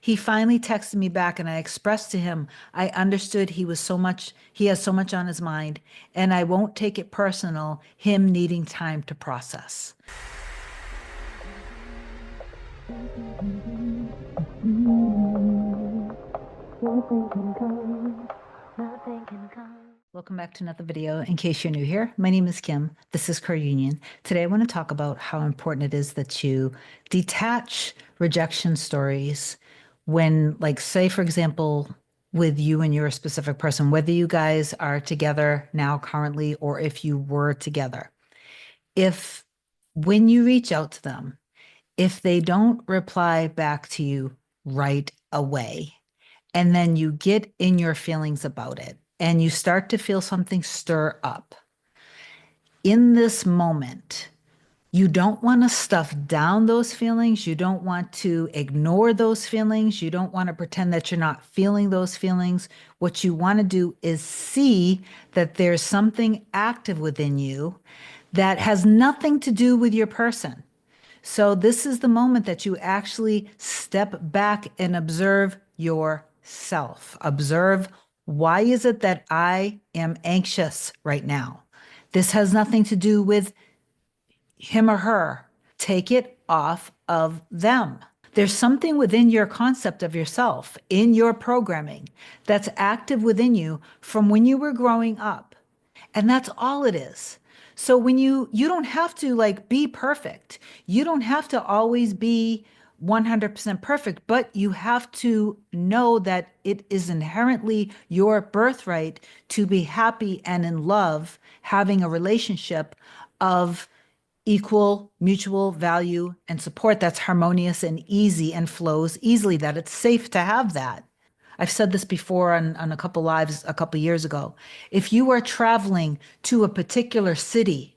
He finally texted me back and I expressed to him, I understood he has so much on his mind, and I won't take it personal, him needing time to process. Welcome back to another video. In case you're new here, my name is Kim. This is Core Union. Today I want to talk about how important it is that you detach rejection stories when, like, say, for example, with you and your specific person, whether you guys are together now currently or if you were together. If when you reach out to them, if they don't reply back to you right away, and then you get in your feelings about it and you start to feel something stir up. In this moment, you don't want to stuff down those feelings. You don't want to ignore those feelings. You don't want to pretend that you're not feeling those feelings. What you want to do is see that there's something active within you that has nothing to do with your person. So this is the moment that you actually step back and observe yourself. Observe, why is it that I am anxious right now? This has nothing to do with him or her. Take it off of them. There's something within your concept of yourself, in your programming, that's active within you from when you were growing up. And that's all it is. So when you don't have to like be perfect. You don't have to always be 100% perfect, but you have to know that it is inherently your birthright to be happy and in love, having a relationship of equal mutual value and support that's harmonious and easy and flows easily, that it's safe to have that. I've said this before on a couple lives a couple years ago. If you are traveling to a particular city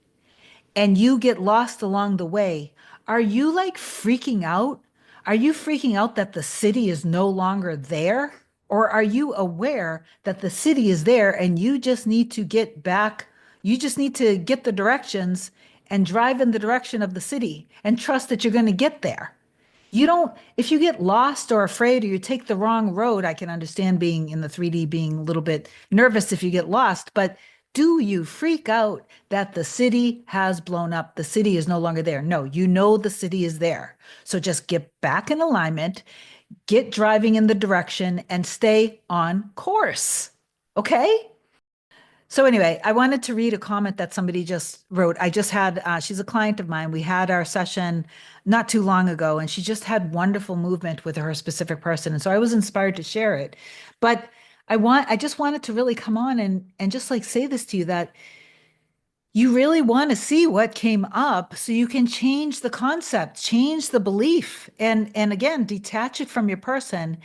and you get lost along the way, are you like freaking out? Are you freaking out that the city is no longer there? Or are you aware that the city is there and you just need to get back? You just need to get the directions and drive in the direction of the city and trust that you're going to get there. You don't, if you get lost or afraid or you take the wrong road, I can understand being in the 3D, being a little bit nervous if you get lost, but do you freak out that the city has blown up? The city is no longer there. No, you know the city is there. So just get back in alignment, get driving in the direction, and stay on course. Okay? So anyway, I wanted to read a comment that somebody just wrote. I just had, she's a client of mine. We had our session not too long ago, and she just had wonderful movement with her specific person. And so I was inspired to share it. But I just wanted to really come on and just like say this to you, that you really want to see what came up so you can change the concept, change the belief, and again, detach it from your person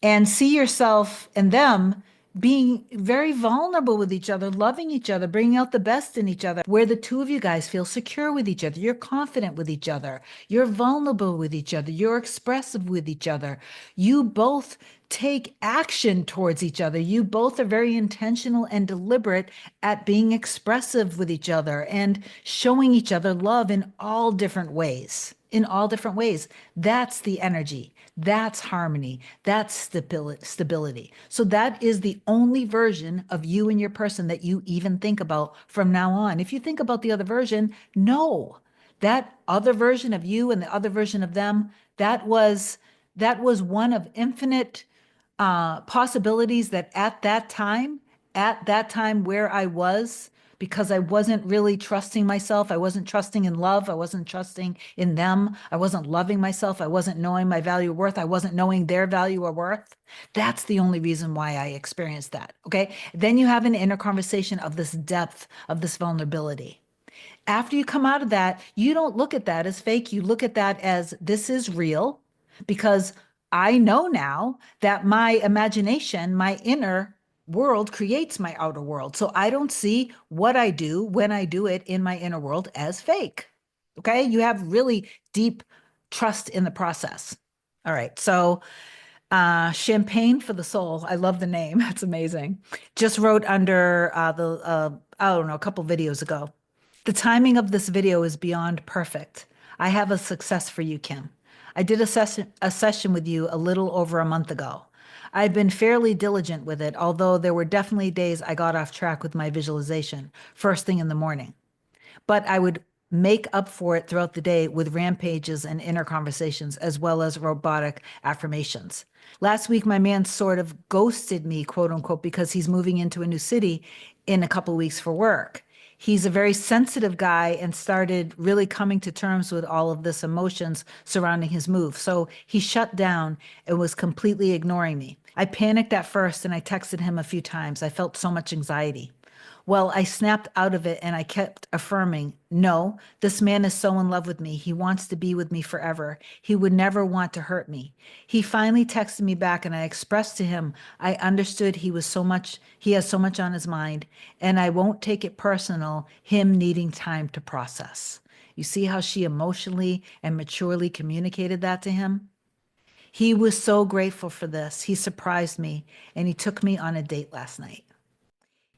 and see yourself and them being very vulnerable with each other, loving each other, bringing out the best in each other, where the two of you guys feel secure with each other. You're confident with each other. You're vulnerable with each other. You're expressive with each other. You both take action towards each other. You both are very intentional and deliberate at being expressive with each other and showing each other love in all different ways. In all different ways. That's the energy. That's harmony. That's stability. So that is the only version of you and your person that you even think about from now on. If you think about the other version, no, that other version of you and the other version of them, that was one of infinite possibilities that at that time where I was, because I wasn't really trusting myself. I wasn't trusting in love. I wasn't trusting in them. I wasn't loving myself. I wasn't knowing my value or worth. I wasn't knowing their value or worth. That's the only reason why I experienced that. Okay. Then you have an inner conversation of this depth, of this vulnerability. After you come out of that, you don't look at that as fake. You look at that as this is real, because I know now that my imagination, my inner world creates my outer world. So I don't see what I do when I do it in my inner world as fake. Okay. You have really deep trust in the process. All right. So Champagne for the Soul. I love the name. That's amazing. Just wrote under I don't know, a couple videos ago. The timing of this video is beyond perfect. I have a success for you, Kim. I did a session with you a little over a month ago. I've been fairly diligent with it, although there were definitely days I got off track with my visualization first thing in the morning. But I would make up for it throughout the day with rampages and inner conversations, as well as robotic affirmations. Last week, my man sort of ghosted me, quote unquote, because he's moving into a new city in a couple of weeks for work. He's a very sensitive guy and started really coming to terms with all of this emotions surrounding his move. So he shut down and was completely ignoring me. I panicked at first and I texted him a few times. I felt so much anxiety. Well, I snapped out of it and I kept affirming, no, this man is so in love with me. He wants to be with me forever. He would never want to hurt me. He finally texted me back and I expressed to him, I understood he has so much on his mind, and I won't take it personal, him needing time to process. You see how she emotionally and maturely communicated that to him? He was so grateful for this. He surprised me and he took me on a date last night.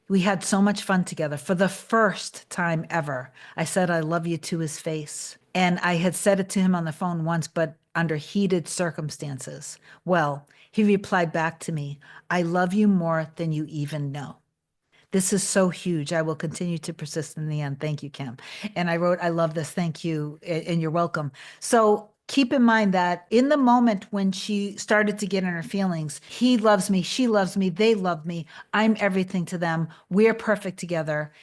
We had so much fun together. For the first time ever, I said, I love you to his face. And I had said it to him on the phone once, but under heated circumstances. Well, he replied back to me, I love you more than you even know. This is so huge. I will continue to persist in the end. Thank you, Kim. And I wrote, I love this. Thank you. And you're welcome. So keep in mind that in the moment when she started to get in her feelings, he loves me, she loves me, they love me, I'm everything to them, we're perfect together.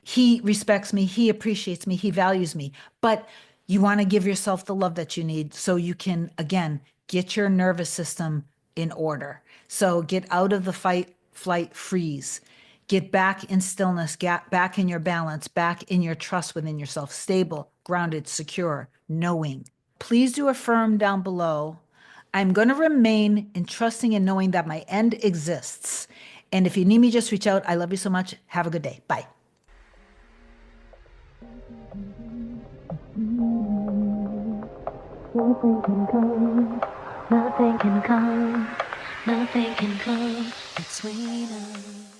He respects me, he appreciates me, he values me. But you want to give yourself the love that you need so you can, again, get your nervous system in order. So get out of the fight, flight, freeze. Get back in stillness, get back in your balance, back in your trust within yourself, stable, grounded, secure, knowing. Please do affirm down below. I'm going to remain in trusting and knowing that my end exists. And if you need me, just reach out. I love you so much. Have a good day. Bye. Nothing can come, nothing can come, nothing can come between us.